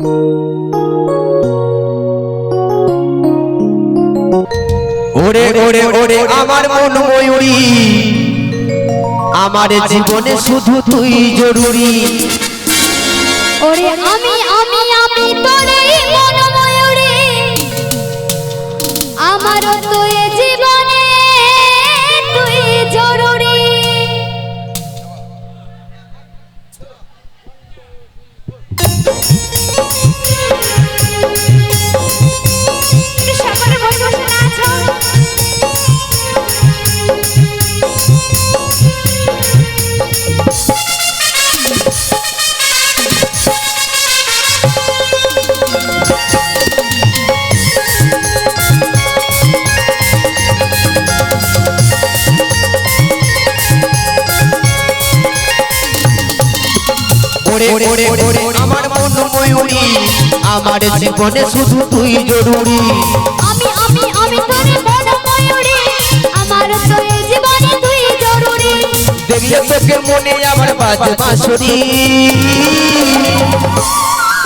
ওরে ওরে ওরে আমার মন ময়ূরী, আমার জীবনে শুধু তুই জরুরি। ওরে আমি আমি আমি তোরই মন ময়ূরী, আমার তুই জীবনে তুই জরুরি। ওরে ওরে ওরে আমার মন ময়ূরী, আমার জীবনে শুধু তুই জরুরি। আমি আমি আমি তোরই মন ময়ূরী, আমার তুই জীবনে তুই জরুরি। দেখলে তোকে মনে আমার বাজে বাঁশরি।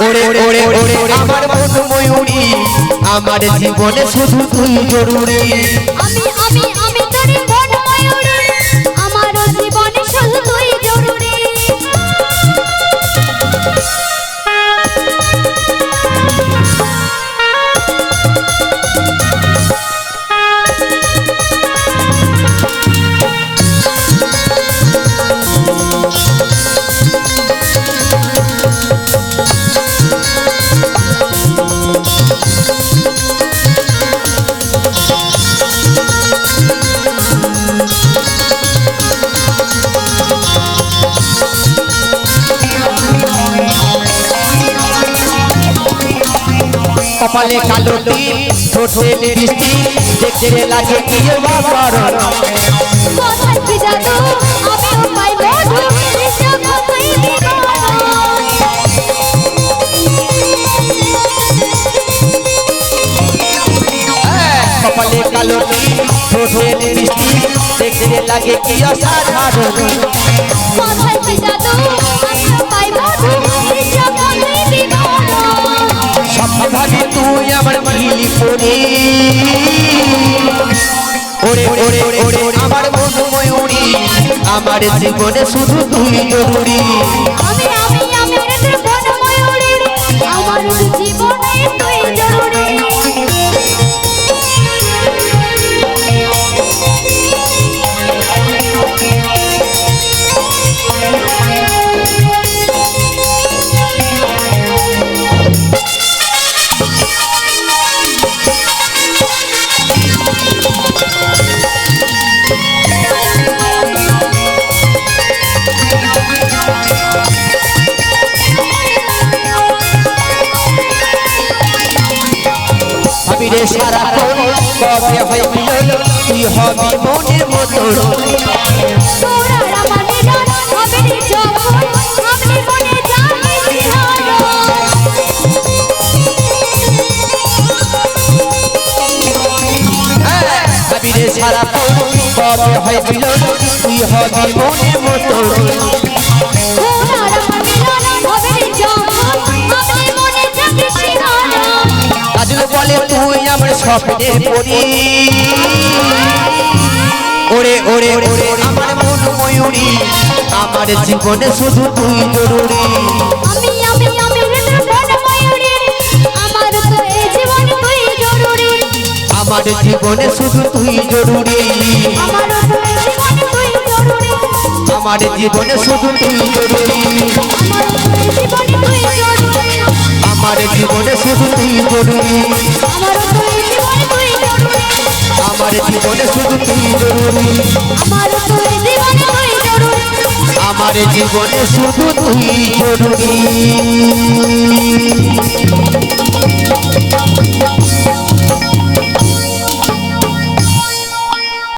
ওরে ওরে ওরে আমার মন ময়ূরী, আমার জীবনে শুধু তুই জরুরি। আমি আমি আমি তোরই মন ময়ূরী, আমার জীবনে শুধু তুই জরুরি। কপালে কালো টিপ, ঠোঁটে বৃষ্টি, দেখতে লাগে কি বাবার। কোথায় কি জাদু, আমিও পাই মধু, নিঃস্ব তুই দিবানা। কপালে কালো টিপ, ঠোঁটে বৃষ্টি, দেখতে লাগে কি অসাধারণ। কোথায় কি জাদু, আমিও পাই মধু, নিঃস্ব তুই দিবানা। স্বপ্নে ভাবি তুই আমার মিলি পড়ি। ওরে ওরে ওরে আমার মন ময়ূরী, আমার জীবনে শুধু তুই জরুরি। আমি আমি আমি তোর মন ময়ূরী, আমার জীবনে তুই জরুরি। আমি রে সারাক্ষণ কবে হয় মিলন, তুই হবি মনের মতন। তোরা আমার মিলন হবে রে যখন, আমি মনে যাবে শিহরণ। আমি রে সারাক্ষণ কবে হয় মিলন, তুই হবি মনের মতন। তোরা আমার মিলন হবে রে যখন, আমি মনে যাবে শিহরণ। কাজল বলে তুই আমার স্বপ্নে পড়ি। ওরে ওরে ওরে আমার মন ময়ূরী, আমার জীবনে শুধু তুই জরুরি। আমি আমি আমি তোর মন ময়ূরী, আমার তো এই জীবন তুই জরুরি। আমার জীবনে শুধু তুই জরুরি। আমার তো এই জীবন তুই জরুরি। আমার জীবনে শুধু তুই জরুরি। আমার তো এই জীবন তুই জরুরি। আমার জীবনে শুধু তুই জরুরি। আমার তো এই জীবন তুই জরুরি। আমার জীবনে শুধু তুই জরুরি। আমার জীবনে শুধু তুই জরুরি।